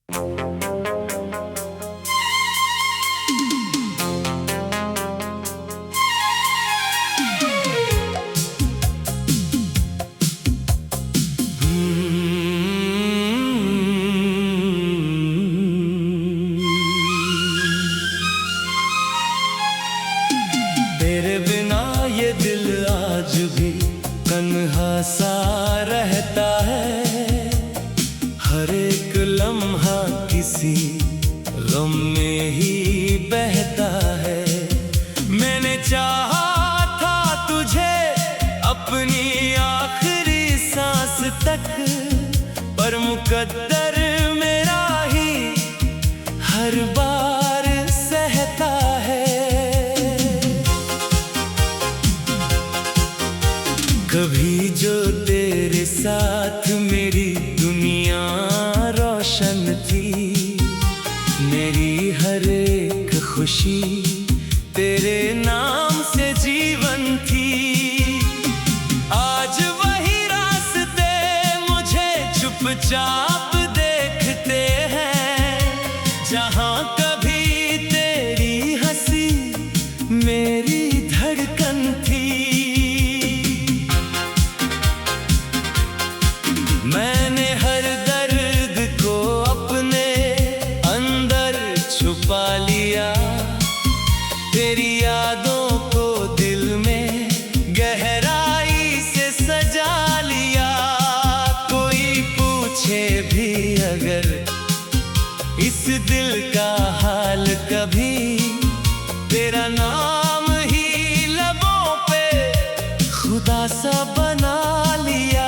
तेरे बिना ये दिल आज भी तन्हा सा रहता है। हर एक लम्हा किसी गम में ही बहता है। मैंने चाहा था तुझे अपनी आखिरी सांस तक, पर मुकद्दर मेरा ही हर बार सहता है। कभी जो तेरे साथ मेरी दुनिया रोशन थी, मेरी हर एक खुशी तेरे नाम से जीवन थी। आज वही रास्ते मुझे चुपचाप देखते हैं, जहाँ कभी तेरी हंसी मेरी धड़कन थी। मैंने हर दर्द को अपने अंदर छुपा लिया, तेरी यादों को दिल में गहराई से सजा लिया। कोई पूछे भी अगर इस दिल का हाल कभी, तेरा नाम ही लबों पे खुदा सा बना लिया।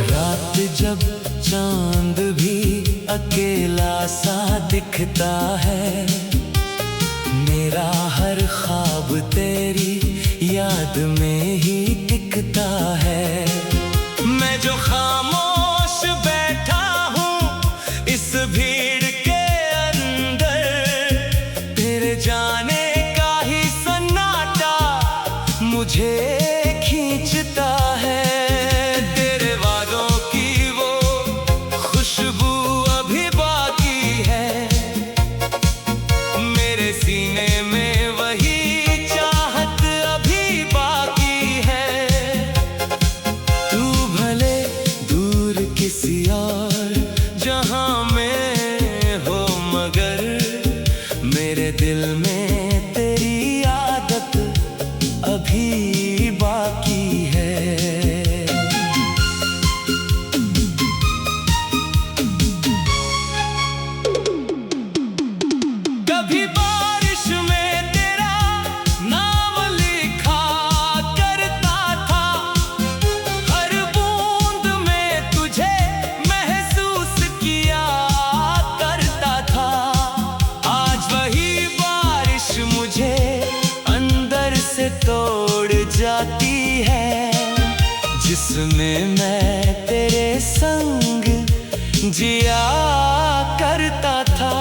रात जब चांद भी अकेला सा दिखता है, मेरा हर ख्वाब तेरी याद में ही टिकता है। मैं जो खामोश बैठा हूँ इस भीड़ के अंदर, तेरे जाने का ही सन्नाटा मुझे खींचता है। तेरे वादों की वो खुशबू अभी बाकी है, मेरे सीने में वही चाहत अभी बाकी है। तू भले दूर किसी और जहां में हो, मगर मेरे दिल में तेरी आदत अभी बाकी है। कभी बारिश में तेरा नाम लिखा करता था, हर बूंद में तुझे महसूस किया करता था। आज वही बारिश मुझे अंदर से तोड़ जाती है, जिसमें मैं तेरे संग जिया करता था।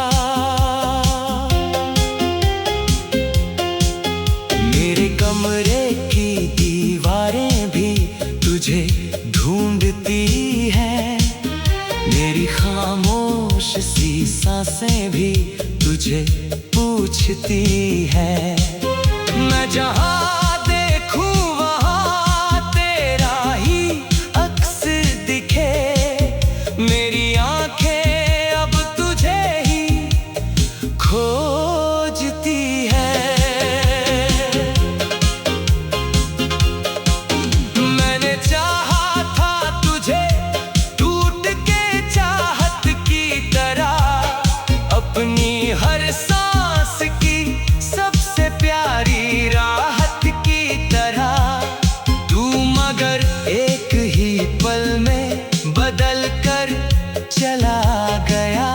मेरे कमरे की दीवारें भी तुझे ढूंढती हैं, मेरी खामोश सी सांसें भी तुझे पूछती हैं। मैं जहाँ देखूं वहाँ तेरा ही अक्स दिखे, मेरी आंखें अब तुझे ही खोजती हैं। मैंने चाहा था तुझे टूट के चाहत की तरह, अपनी हर सांस की सबसे प्यारी राहत की तरह। तू मगर एक ही पल में बदल कर चला गया,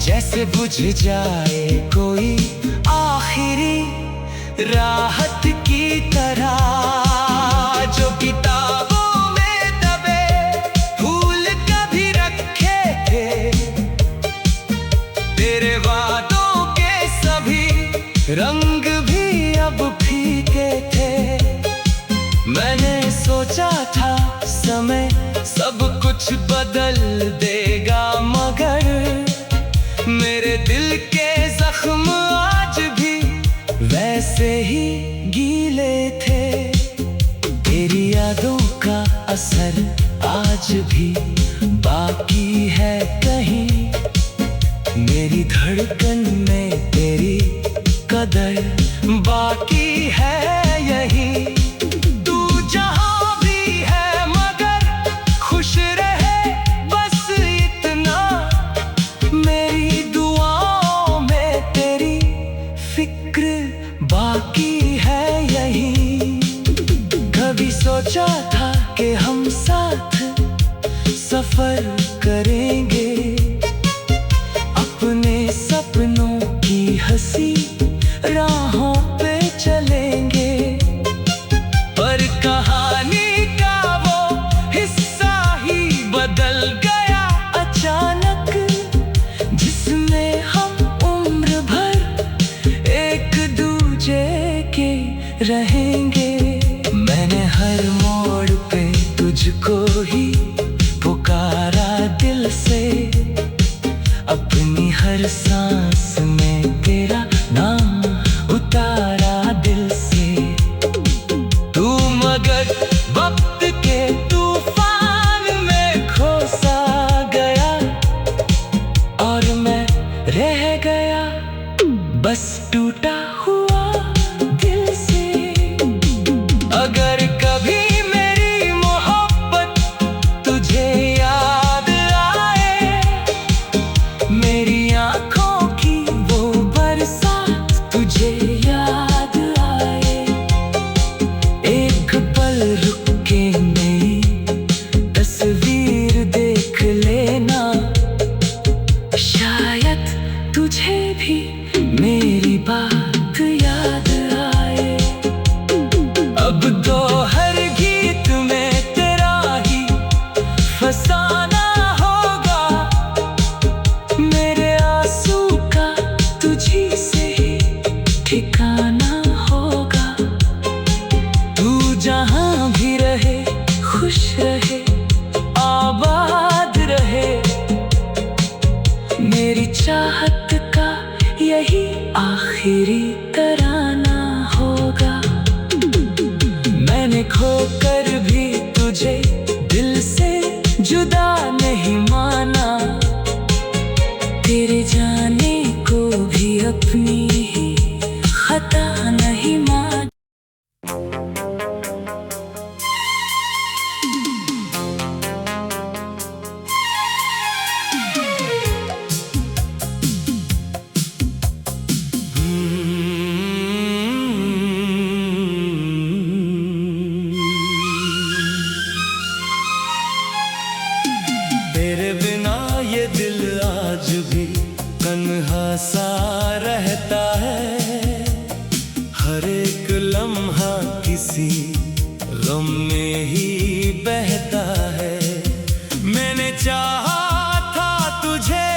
जैसे बुझ जाए कोई आखिरी राहत की तरह। जो किताबों में दबे फूल कभी रखे थे, तेरे वादों के सभी रंग भी अब फीके थे। कुछ बदल देगा, मगर मेरे दिल के जख्म आज भी वैसे ही गीले थे। तेरी यादों का असर आज भी बाकी है कहीं, मेरी धड़कन में तेरी कदर बाकी है यही। तू जहां भी है मगर खुश रहे, बस इतना मेरी दुआओं में तेरी फिक्र बाकी है यही। कभी सोचा था कि हम साथ सफर करेंगे, अपने सपनों की हंसी राहों पे चलेंगे, पर कहानी का वो हिस्सा ही बदल गया अचानक, जिसमें हम उम्र भर एक दूजे के रहेंगे। मैंने हर मोड़ पे तुझको ही पुकारा दिल से, अपनी हर सांस में तेरा नाम उतारा दिल से। तू मगर वक्त के तूफान में खो सा गया, और मैं रह गया बस टूटा हुआ दिल से। अगर कभी मेरी मोहब्बत तुझे याद आए, मेरी आंखों की वो बरसात तुझे याद आए, एक पल रुक के नई तस्वीर देख लेना, शायद तुझे भी मेरी बात याद आए। अब तो हर गीत में तेरा ही फसाना होगा, मेरे आंसू का तुझी से ही ठिकाना होगा। तू जहां भी रहे खुश रहे, आबाद रहे, मेरी चाहत का यही आखिरी तराना होगा। मैंने खोकर भी तुझे दिल से जुदा नहीं माना, तेरे जाने को भी अपनी ही खता नहीं माना। तेरे बिना ये दिल आज भी तन्हा सा रहता है, हर एक लम्हा किसी गम में ही बहता है। मैंने चाहा था तुझे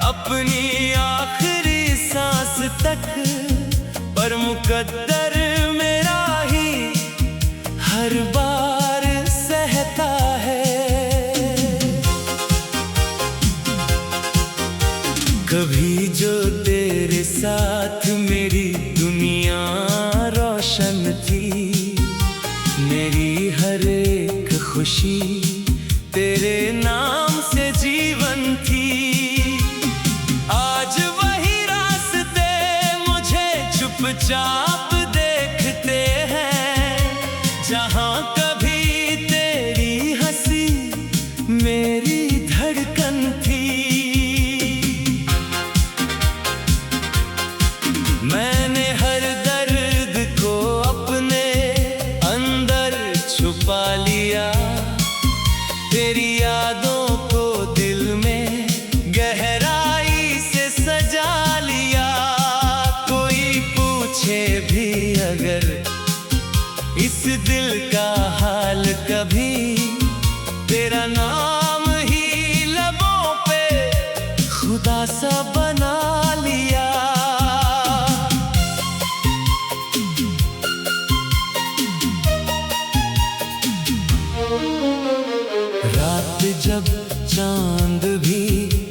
अपनी आखिरी सांस तक, पर मुकद्दर मेरा ही हर बार सहता है। कभी जो तेरे साथ मेरी दुनिया रोशन थी, मेरी हर एक खुशी तेरे नाम से जीवन थी। आज वही रास्ते मुझे चुपचाप देखते हैं, जहां कभी तेरी हंसी मेरी धड़कन थी। मैंने हर दर्द को अपने अंदर छुपा लिया, तेरी यादों को दिल में गहराई से सजा लिया। कोई पूछे भी अगर इस दिल का हाल कभी, तेरा नाम ही लबों पे खुदा सा बना लिया। रात जब चांद भी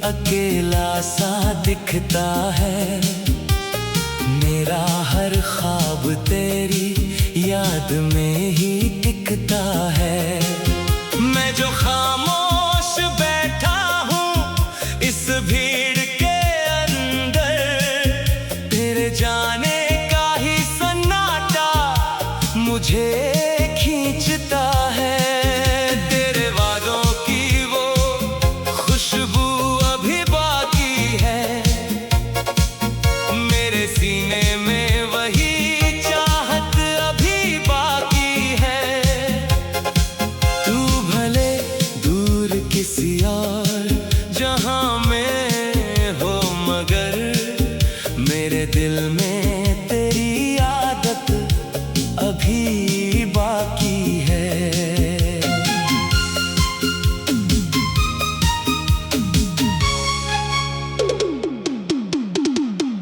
अकेला सा दिखता है। मेरा हर ख्वाब तेरी याद में ही टिकता है। मैं जो खामोश बैठा हूँ इस भीड़ के अंदर, तेरे जाने का ही सन्नाटा मुझे खींचता है। तेरे वादों की वो खुशबू अभी बाकी है, मेरे सीने में वही चाहत अभी बाकी है। तू भले दूर किसी और जहां में हो, मगर मेरे दिल में तेरी आदत अभी बाकी है।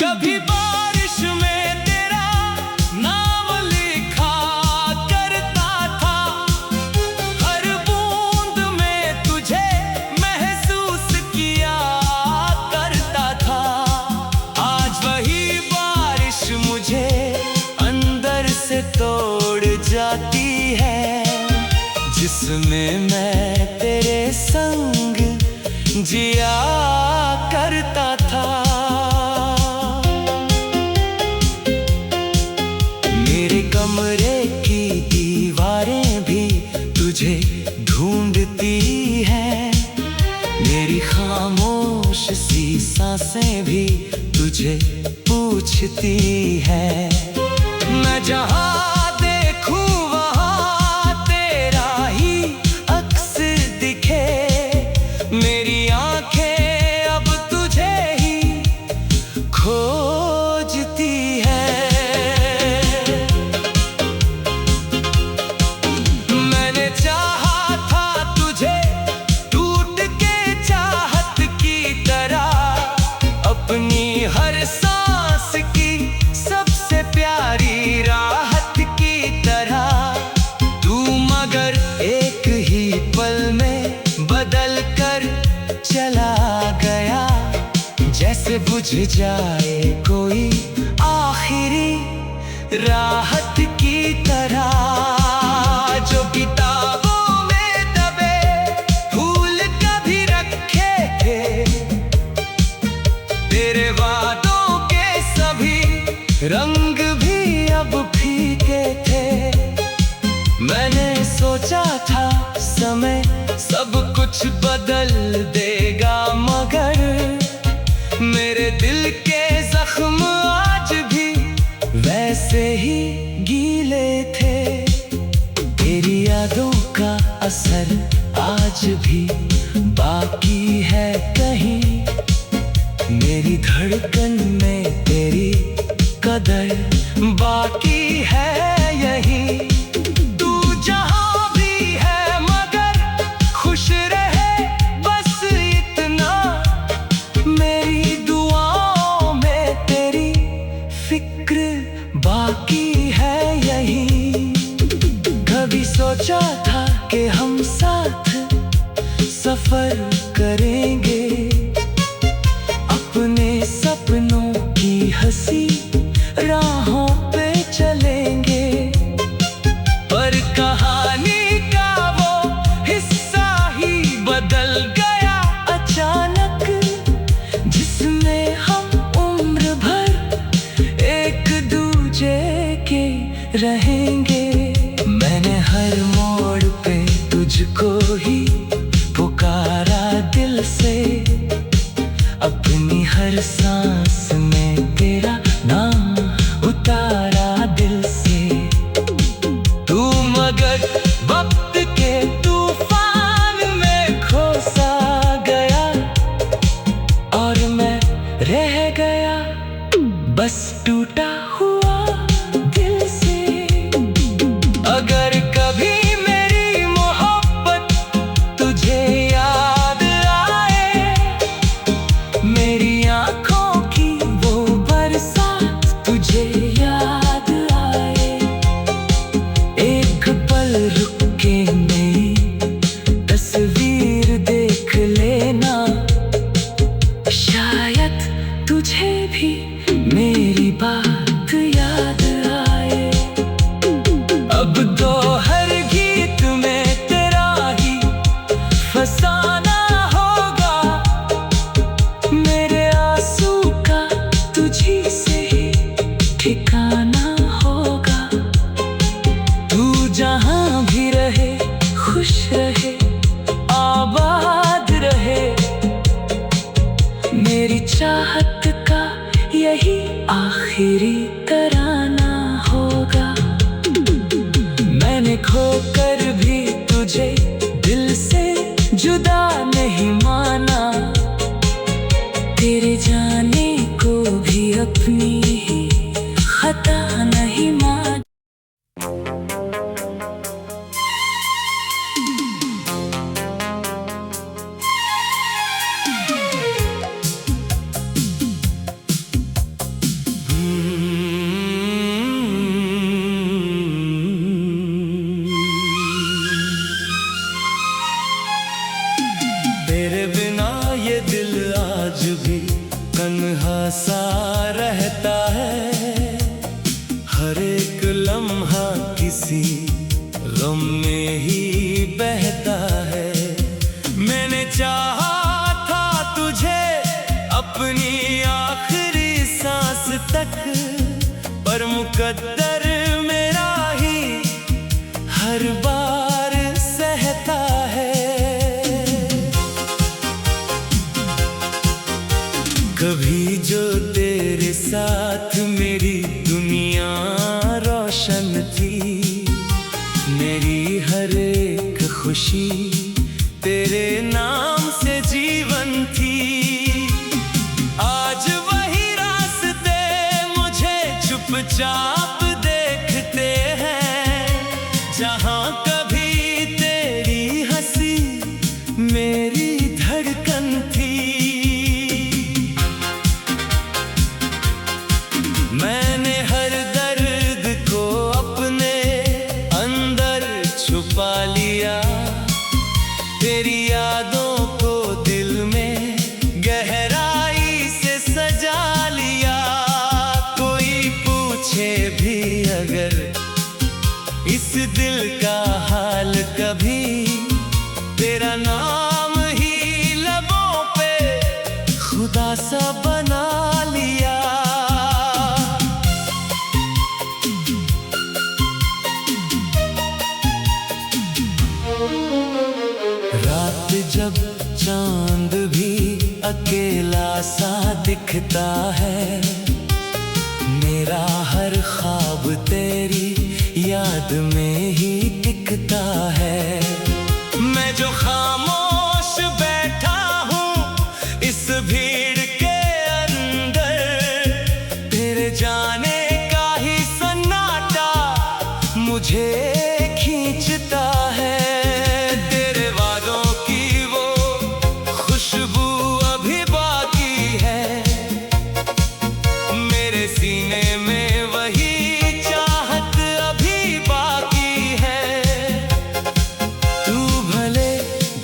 कभी बारिश में तेरा नाम लिखा करता था, हर बूंद में तुझे महसूस किया करता था। आज वही बारिश मुझे अंदर से तोड़ जाती है, जिसमें मैं तेरे संग जिया करता था। मेरे कमरे की दीवारें भी तुझे ढूंढती हैं, मेरी खामोश सी सांसें भी तुझे पूछती हैं। मैं जहाँ देखूं वहाँ तेरा ही अक्स दिखे, मेरी आंखें अब तुझे ही खोजती है। मैंने चाहा था तुझे टूट के चाहत की तरह, अपनी हर सांस की सबसे प्यारी राहत की तरह। तू मगर एक ही पल में बदल कर चला गया, जैसे बुझ जाए कोई आखिरी राहत की तरह। जो किताबों में दबे फूल कभी रखे थे, तेरे वादों के सभी रंग भी अब फीके थे। मैंने सोचा था समय सब कुछ बदल देगा, मगर मेरे दिल के जख्म आज भी वैसे ही गीले थे। तेरी यादों का असर आज भी बाकी है कहीं, मेरी धड़कन में तेरी कदर बाकी है यही। तू जहां भी है मगर खुश रहे बस इतना, मेरी दुआओं में तेरी फिक्र बाकी है यही। कभी सोचा था कि हम साथ सफर करेंगे, अपने सपनों की हंसी राहों पे चलेंगे, पर कहानी का वो हिस्सा ही बदल गया अचानक, जिसमें हम उम्र भर एक दूजे के रहेंगे। मैंने हर मोड़ पे तुझको ही पुकारा दिल से, अपनी हर सांस में तेरा नाम उतारा दिल से। तू मगर वक्त के तूफान में खो सा गया, और मैं रह गया बस टूटा हुआ दिल से। अगर कभी मेरी मोहब्बत मैंने खोकर भी तुझे दिल से जुदा नहीं माना, तेरे जाने को भी अपनी ही खता नहीं माना। तेरे बिना ये दिल आज भी तन्हा सा रहता है, हर एक लम्हा किसी गम में ही बहता है। मैंने चाहा था तुझे अपनी आखिरी सांस तक, पर मुकद्दर मेरा ही हर बार सहता है। कभी जो तेरे साथ मेरी दुनिया रोशन थी, मेरी हर एक खुशी तेरे नाम से जीवन थी। आज वही रास्ते मुझे चुपचाप देखते हैं, जहाँ कभी तेरी हंसी मेरी धड़कन थी। मैंने हर दर्द को अपने अंदर छुपा लिया, तेरी यादों को दिल में गहराई से सजा लिया। कोई पूछे भी अगर इस दिल का हाल कभी, तेरा नाम ही लबों पे खुदा सा बना लिया। रात जब चांद भी अकेला सा दिखता है, मेरा हर ख्वाब तेरी याद में ही टिकता है। मैं जो खामोश बैठा हूँ इस भीड़ के अंदर, तेरे जाने का ही सन्नाटा मुझे खींचता है। तेरे वादों की वो खुशबू अभी बाकी है, मेरे सीने में वही चाहत अभी बाकी है। तू भले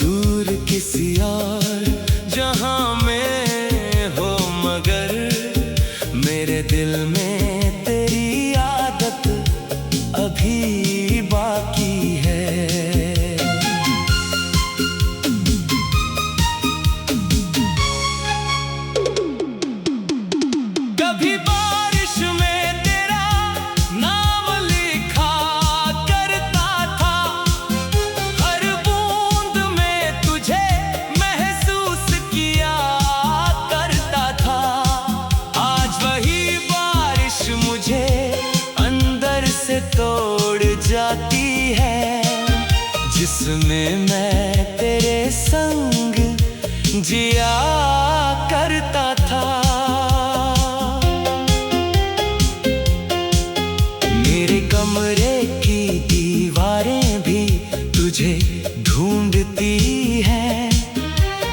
दूर किसी और जहां में हो, मगर मेरे दिल में तेरी आदत अभी बाकी है। कभी बारिश में तेरा नाम लिखा करता था, हर बूंद में तुझे महसूस किया करता था। आज वही बारिश मुझे अंदर से तोड़ जाती है, जिसमें मैं तेरे संग जिया करता था। मेरे कमरे की दीवारें भी तुझे ढूंढती हैं,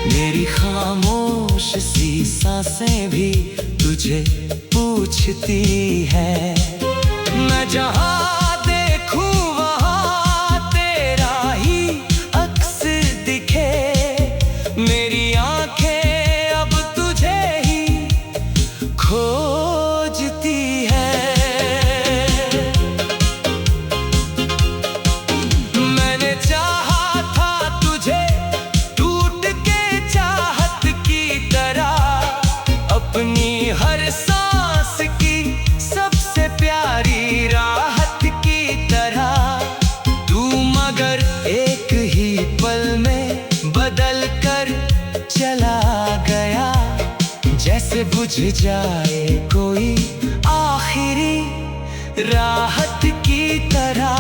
मेरी खामोश सी सांसें भी तुझे पूछती हैं। मैं जहाँ देखूं वहाँ तेरा ही अक्स दिखे, मेरी आंखें अब तुझे ही खोजती है। मैंने चाहा था तुझे टूट के चाहत की तरह, अपनी हर सांस की सबसे प्यारी राहत की तरह। तू मगर एक ही पल में बदल कर चला गया, जैसे बुझ जाए कोई आखिरी राहत की तरह।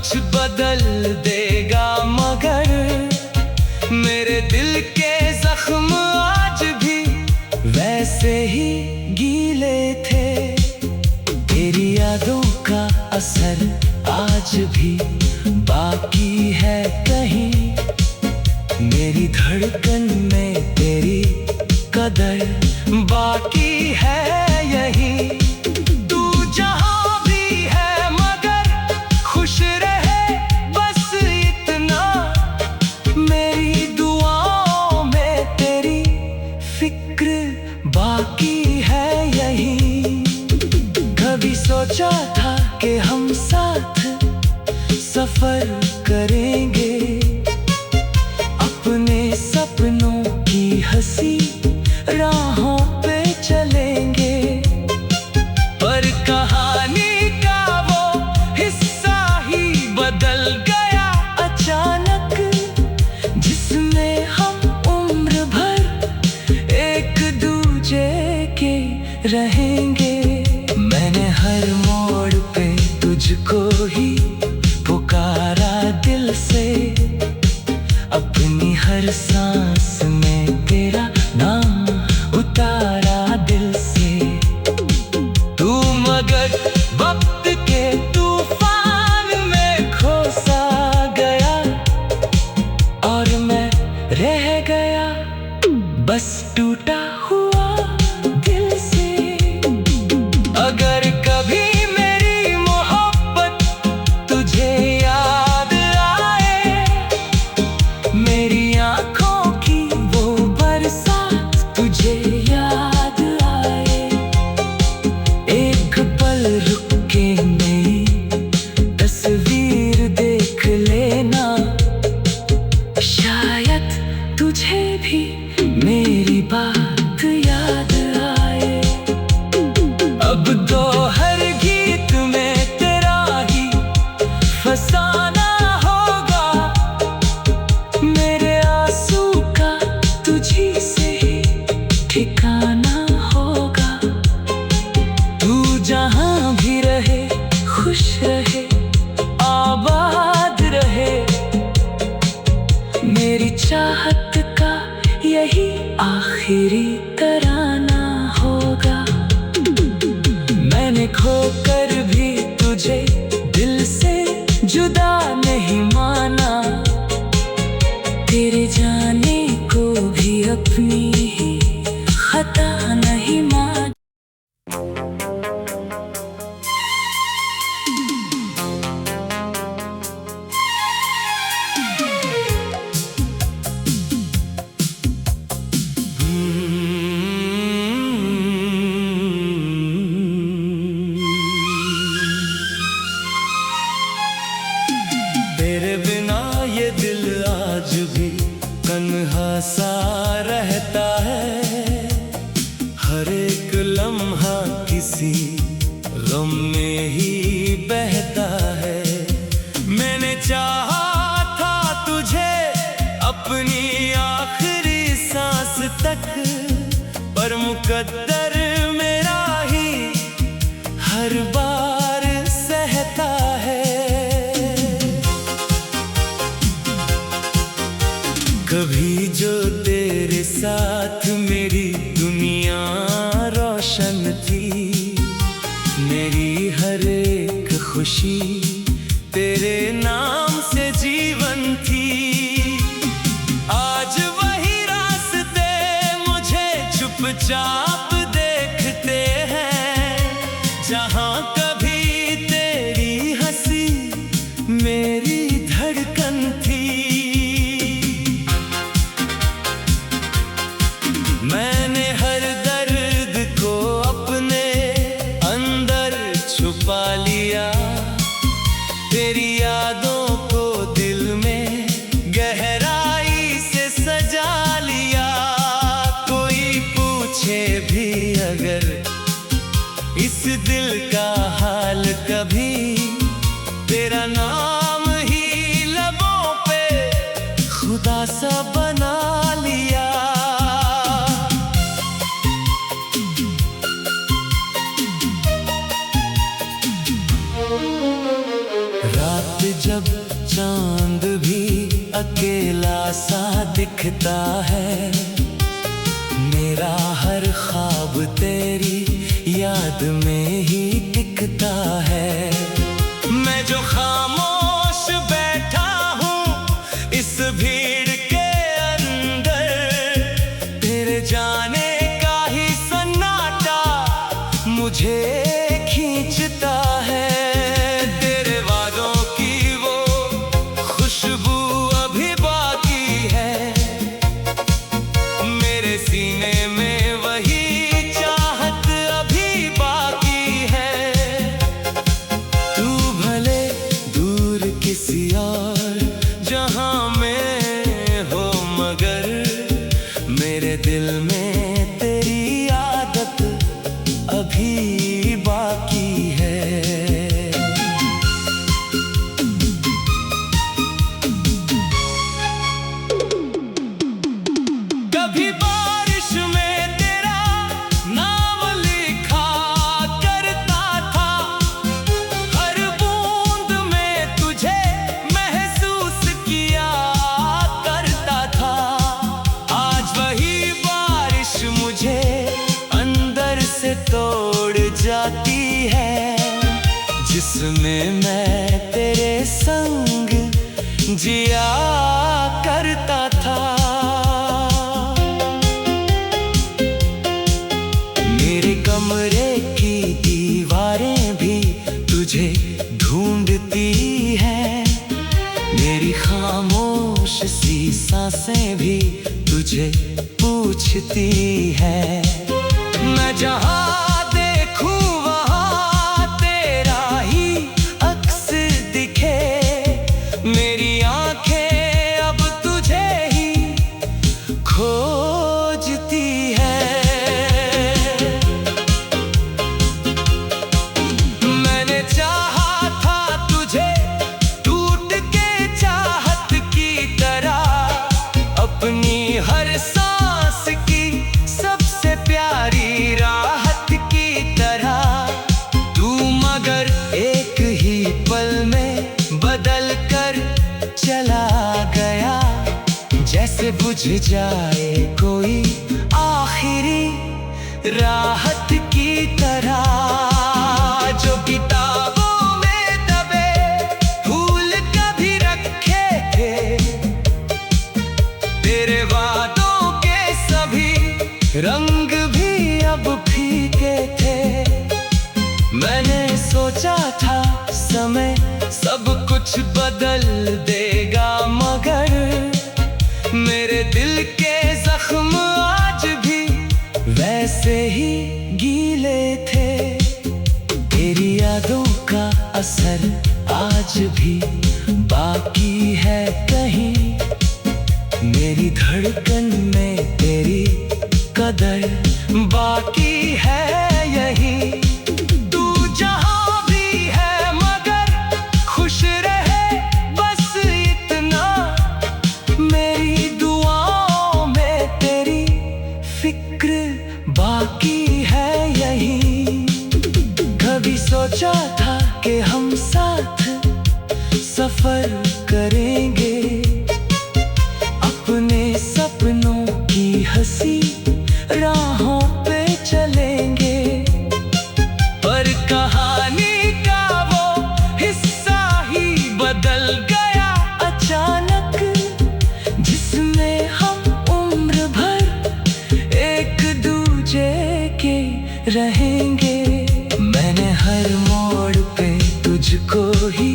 कुछ बदल देगा, मगर मेरे दिल के जख्म आज भी वैसे ही गीले थे। तेरी यादों का असर आज भी बाकी है कहीं, मेरी धड़कन में तेरी कदर बाकी है यही। तू जहां भी है मगर खुश रहे, बस इतना मेरी दुआओं में तेरी फिक्र बाकी है यही। कभी सोचा था कि हम साथ सफर करेंगे, अपने सपनों की हंसी राहों पे चलेंगे, पर कहानी का वो हिस्सा ही बदल गया अचानक, जिसमें हम उम्र भर एक दूजे के रहेंगे। मैंने हर मोड़ पे तुझको ही पुकारा दिल से, अपनी हर सांस में तेरा नाम उतारा दिल से। तू मगर वक्त के तूफान में खो सा गया, और मैं रह गया बस टूटा हुआ दिल से। अगर कभी मेरी मोहब्बत तुझे याद आए, मेरी आंखों की वो बरसात तुझे याद आए, एक पल रुक के मेरी तस्वीर देख लेना, शायद तुझे भी मेरी बात याद आए। अब तो हर गीत में तेरा ही फसाना होगा, मेरे आंसू का तुझी से ही ठिकाना होगा। तू जहां भी रहे खुश रहे, आबाद रहे, मेरी चाहत का यही आखिरी तराना होगा। मैंने खोकर भी तुझे दिल से जुदा नहीं माना, तेरे जाने को भी अपनी ही खता नहीं माना। तेरे बिना ये दिल आज भी तन्हा सा रहता है, हर एक लम्हा किसी गम में ही बहता है। मैंने चाहा था तुझे अपनी आखिरी सांस तक, पर मुकद्दर मेरा ही हर बार सहता है। कभी जो तेरे साथ मेरी दुनिया रोशन थी, मेरी हर एक खुशी तेरे नाम से जीवन थी। आज वही रास्ते मुझे चुपचाप देखते हैं, जहां कभी तेरी हंसी मेरी धड़कन थी। मैंने हर दर्द को अपने अंदर छुपा लिया, तेरी यादों को दिल में गहराई से सजा लिया। कोई पूछे भी अगर इस दिल का हाल कभी, तेरा नाम ही लबों पे खुदा सा बना लिया। रात जब चांद भी अकेला सा दिखता है। मेरा हर ख्वाब तेरी याद में ही टिकता है। मैं जो खामोश बैठा हूँ इस भीड़ के अंदर, तेरे जाने का ही सन्नाटा मुझे खींचता है। तेरे वादों की वो खुशबू अभी बाकी है, मेरे सीने में वही चाहत अभी बाकी है। तू भले दूर किसी और जहां में हो, मगर मेरे दिल में तेरी आदत अभी बाकी है। कभी बारिश में तेरा नाम लिखा करता था, हर बूंद में तुझे महसूस किया करता था। आज वही बारिश मुझे अंदर से तोड़ जाती है, जिसमें मैं तेरे संग जिया करता था। मेरे कमरे की दीवारें भी तुझे ढूंढती हैं, मेरी खामोश सी सांसें भी तुझे पूछती हैं। मैं जहाँ देखूं वहाँ तेरा ही अक्स दिखे, मेरी आंखें अब तुझे ही खोजती हैं। मैंने चाहा था तुझे टूट के चाहत की तरह, अपनी हर सांस की सबसे प्यारी राहत की तरह। तू मगर एक ही पल में बदल कर चला गया, जैसे बुझ जाए कोई आखिरी राहत की तरह। जो किताबों में दबे फूल कभी रखे थे, तेरे वादों के सभी रंग भी अब फीके थे। मैंने सोचा था समय सब कुछ बदल देगा, मगर मेरे दिल के जख्म आज भी वैसे ही गीले थे। तेरी यादों का असर आज भी बाकी है कहीं, मेरी धड़कन में तेरी कदर बाकी है यही। तू जहां भी है मगर खुश रहे बस इतना, मेरी दुआओं में तेरी फिक्र बाकी है यही। कभी सोचा था कि हम साथ सफर करेंगे, अपने सपनों की हंसी राहों पे चलेंगे, पर कहानी का वो हिस्सा ही बदल गया अचानक, जिसमें हम उम्र भर एक दूजे के रहेंगे। मैंने हर मोड़ पे तुझको ही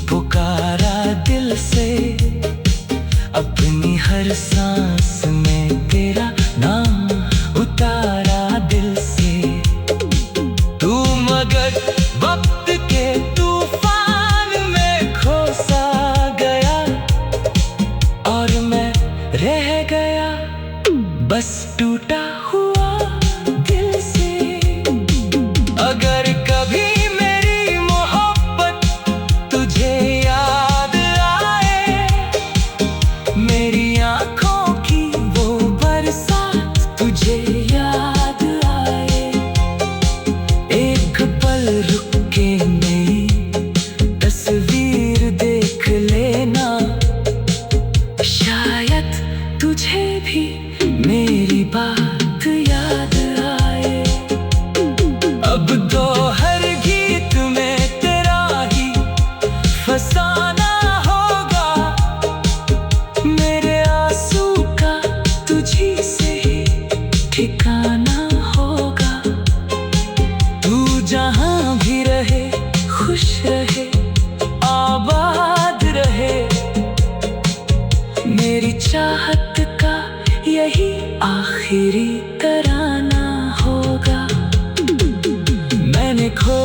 पुकारा दिल से, अपनी हर सांस में तेरा नाम उतारा दिल से। तू मगर वक्त के तूफान में खो सा गया, और मैं रह गया बस टूटा हुआ दिल से। अगर कभी मेरी मोहब्बत तुझे याद आए, मेरी आंखों की वो बरसात तुझे याद आए, एक पल रुक के अब तो हर गीत में तेरा ही फसाना होगा, मेरे आंसू का तुझी से ही ठिकाना होगा। तू जहां भी रहे खुश रहे आबाद रहे, मेरी चाहत का यही आखिरी तराना होगा। मैंने खो